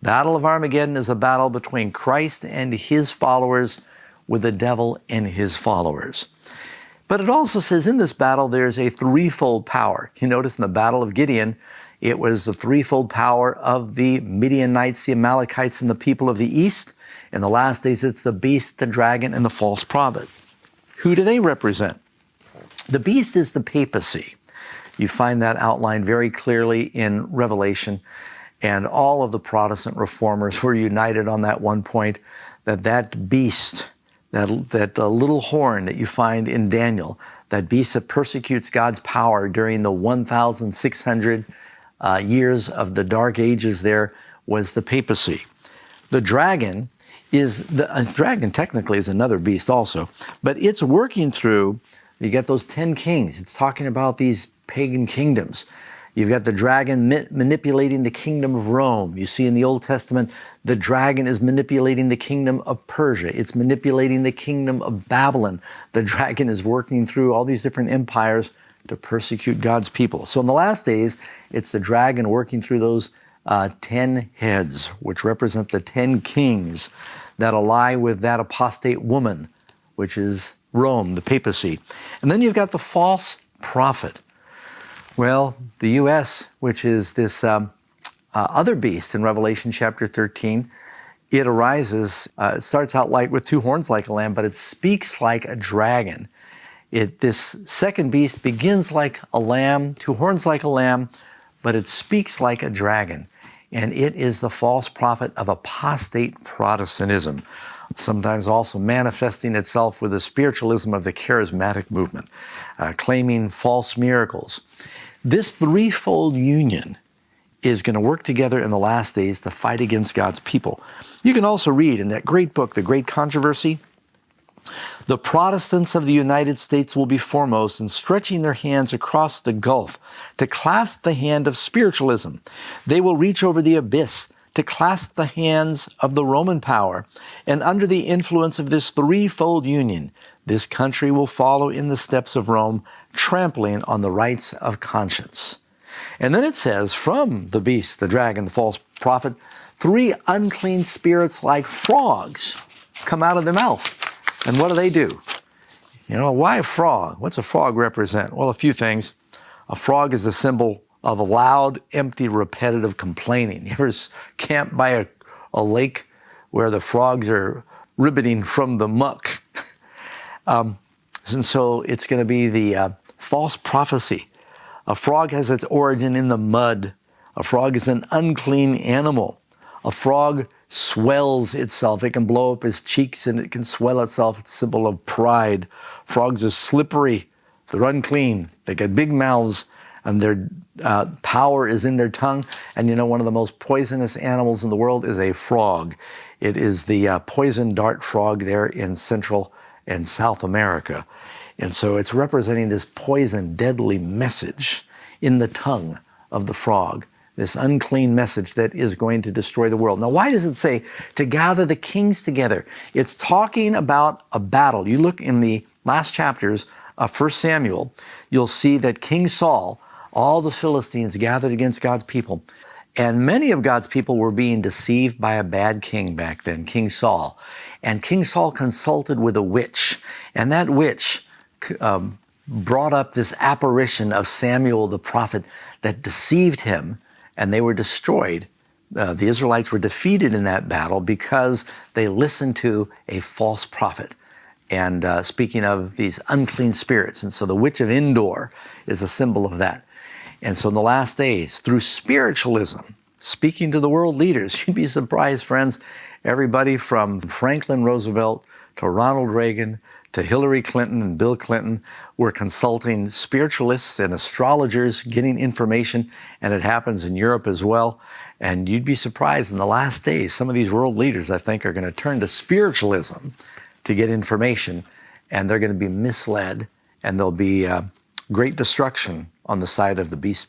Battle of Armageddon is a battle between Christ and his followers with the devil and his followers. But it also says in this battle there's a threefold power. You notice in the Battle of Gideon, it was the threefold power of the Midianites, the Amalekites, and the people of the east. In the last days, it's the beast, the dragon, and the false prophet. Who do they represent? The beast is the papacy. You find that outlined very clearly in Revelation. And all of the Protestant reformers were united on that one point, that beast, that little horn that you find in Daniel, that beast that persecutes God's power during the 1,600 years of the Dark Ages there, was the papacy. The dragon dragon technically is another beast also, but it's working through, you get those 10 kings. It's talking about these pagan kingdoms. You've got the dragon manipulating the kingdom of Rome. You see in the Old Testament, the dragon is manipulating the kingdom of Persia. It's manipulating the kingdom of Babylon. The dragon is working through all these different empires to persecute God's people. So in the last days, it's the dragon working through those 10 heads, which represent the 10 kings that ally with that apostate woman, which is Rome, the papacy. And then you've got the false prophet. Well, the U.S., which is this other beast in Revelation chapter 13, it arises, it starts out with two horns like a lamb, but it speaks like a dragon. This second beast begins like a lamb, two horns like a lamb, but it speaks like a dragon. And it is the false prophet of apostate Protestantism, sometimes also manifesting itself with the spiritualism of the charismatic movement, claiming false miracles. This threefold union is going to work together in the last days to fight against God's people. You can also read in that great book, The Great Controversy, the Protestants of the United States will be foremost in stretching their hands across the gulf to clasp the hand of spiritualism. They will reach over the abyss to clasp the hands of the Roman power. And under the influence of this threefold union, this country will follow in the steps of Rome, trampling on the rights of conscience. And then it says, from the beast, the dragon, the false prophet, 3 unclean spirits like frogs come out of their mouth. And what do? You know, why a frog? What's a frog represent? Well, a few things. A frog is a symbol of a loud, empty, repetitive complaining. You ever camp by a lake where the frogs are ribbiting from the muck? And so it's going to be the false prophecy. A frog has its origin in the mud. A frog is an unclean animal. A frog swells itself. It can blow up its cheeks and it can swell itself. It's a symbol of pride. Frogs are slippery. They're unclean. They got big mouths and their power is in their tongue. And you know, one of the most poisonous animals in the world is a frog. It is the poison dart frog there in Central and South America. And so it's representing this poison, deadly message in the tongue of the frog, this unclean message that is going to destroy the world. Now, why does it say to gather the kings together? It's talking about a battle. You look in the last chapters of 1 Samuel, you'll see that King Saul, all the Philistines gathered against God's people. And many of God's people were being deceived by a bad king back then, King Saul. And King Saul consulted with a witch, and that witch brought up this apparition of Samuel the prophet that deceived him, and they were destroyed. The Israelites were defeated in that battle because they listened to a false prophet. And speaking of these unclean spirits, and so the witch of Endor is a symbol of that. And so in the last days, through spiritualism, speaking to the world leaders, you'd be surprised, friends, everybody from Franklin Roosevelt to Ronald Reagan to Hillary Clinton and Bill Clinton were consulting spiritualists and astrologers, getting information, and it happens in Europe as well. And you'd be surprised in the last days, some of these world leaders, I think, are going to turn to spiritualism to get information, and they're going to be misled, and there'll be great destruction on the side of the beast.